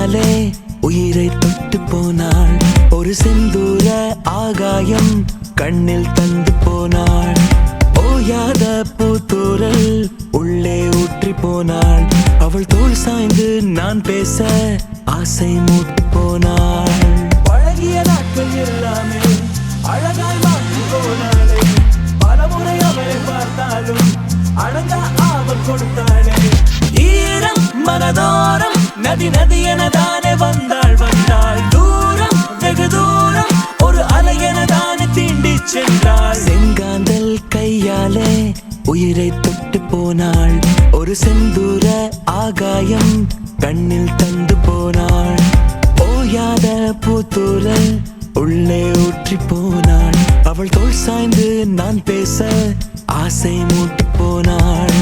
கையாலே உயிரை தொட்டு போனாள். ஒரு செந்தூர ஆகாயம் கண்ணில் தந்து போனாள். ஓயாத பூத்தூரல் உள்ளே ஊற்றி போனாள். அவள் தோள் சாய்ந்து நான் பேச ஆசை மூட்டு போனாள். பழகிய நாட்கள் எல்லாமே அழகாய் மாற்றி போனாளே. பலமுறை அவளை பார்த்தாலும் அழகா அவள் கொடுத்தாளே. ஈரம் மனதோரம் நதி நதி எனதானே வந்தாள் வந்தாள். தூரம் வெகு தூரம் ஒரு அலை எனதானே தீண்டி சென்றாள். செங்காந்தல் கையாலே உயிரை தொட்டு போனாள். ஒரு செந்தூர ஆகாயம் கண்ணில் தந்து போனாள். ஓயாத பூத்தூரல் உள்ளே ஊற்றி போனாள். அவள் தோள் சாய்ந்து நான் பேச ஆசை மூட்டு போனாள்.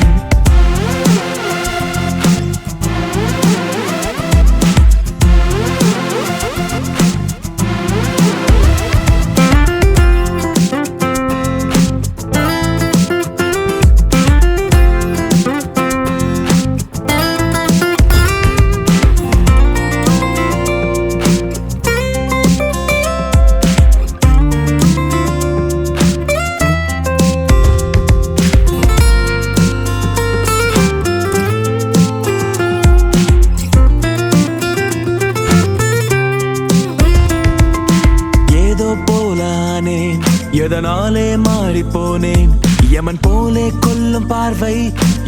எதனாலே மாறி போனேன். யமன் போலே கொல்லும் பார்வை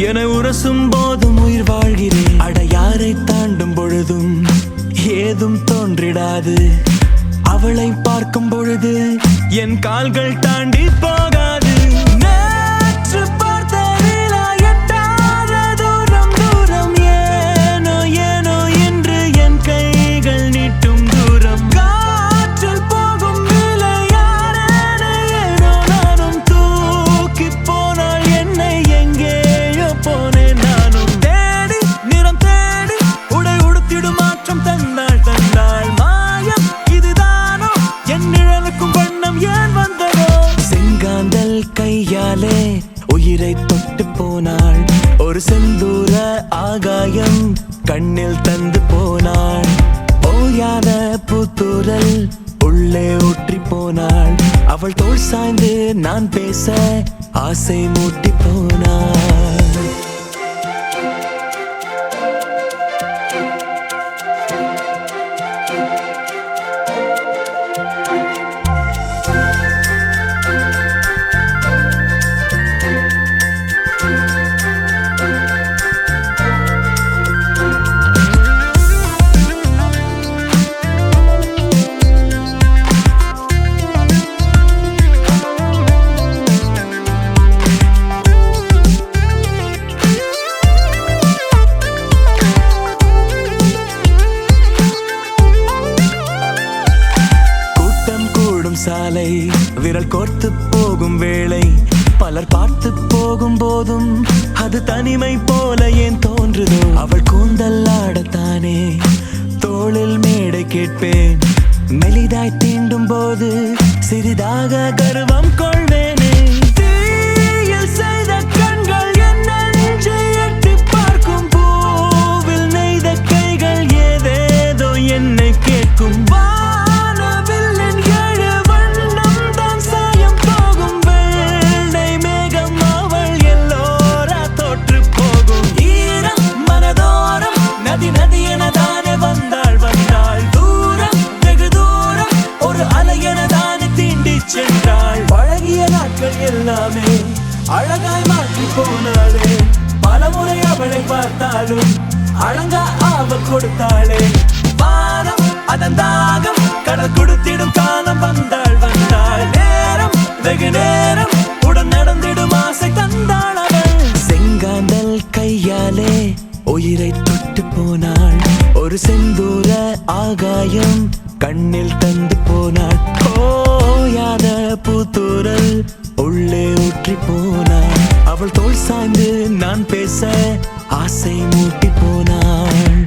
என உரசும் போதும் உயிர் வாழ்கிறேன். அடையாரை தாண்டும் பொழுதும் ஏதும் தோன்றிடாது. அவளை பார்க்கும் பொழுது என் கால்கள் தாண்டி போகாது. நேற்று பார்த்த நிலா எட்டாத தூரம் தூரம். ஏனோ ஏனோ என்று என் கைகள் நீட்டும் தூரம். காற்றில் போகும் கையாலே உயிரை தொட்டு போனாள். ஒரு செந்தூர ஆகாயம் கண்ணில் தந்து போனாள். ஓயாத பூத்தூரல் உள்ளே ஊற்றி போனாள். அவள் தோள் சாய்ந்து நான் பேச ஆசை மூட்டி போனாள். சாலை விரல் கோர்த்து போகும் வேளை பலர் பார்த்து போகும் போதும் அது தனிமை போல ஏன் தோன்றுதோ. அவள் கூந்தல் ஆடத்தானே தோளில் மேடை கேட்பேன். மெலிதாய் தீண்டும் போது சிறிதாக கர்வம் கொள்வேனே. தீயில் செய்த கண்கள் என் நெஞ்சை எட்டி பார்க்கும். பூவில் நெய்த கைகள் ஏதேதோ என்னை கேட்கும். பழகிய நாட்கள் எல்லாமே அழகாய் மாற்றி போனாளே. பலமுறை அவளை பார்த்தாலும் அழகா அவள் கொடுத்தாளே. வானம் அதன் தாகம் கடல் கொடுத்திடும் காலம் வந்தாள் வந்தாள். நேரம் வெகு நேரம் உடன் நடந்திடும் ஆசை தந்தாள் அவள். செங்காந்தல் கையாலே உயிரை தொட்டு போனாள். ஒரு செந்தூர ஆகாயம் கண்ணில் தந்து போனாள். ஓயாத பூத்தூரல் உள்ளே ஊற்றி போனாள். அவள் தோள் சாய்ந்து நான் பேச ஆசை மூட்டி போனாள்.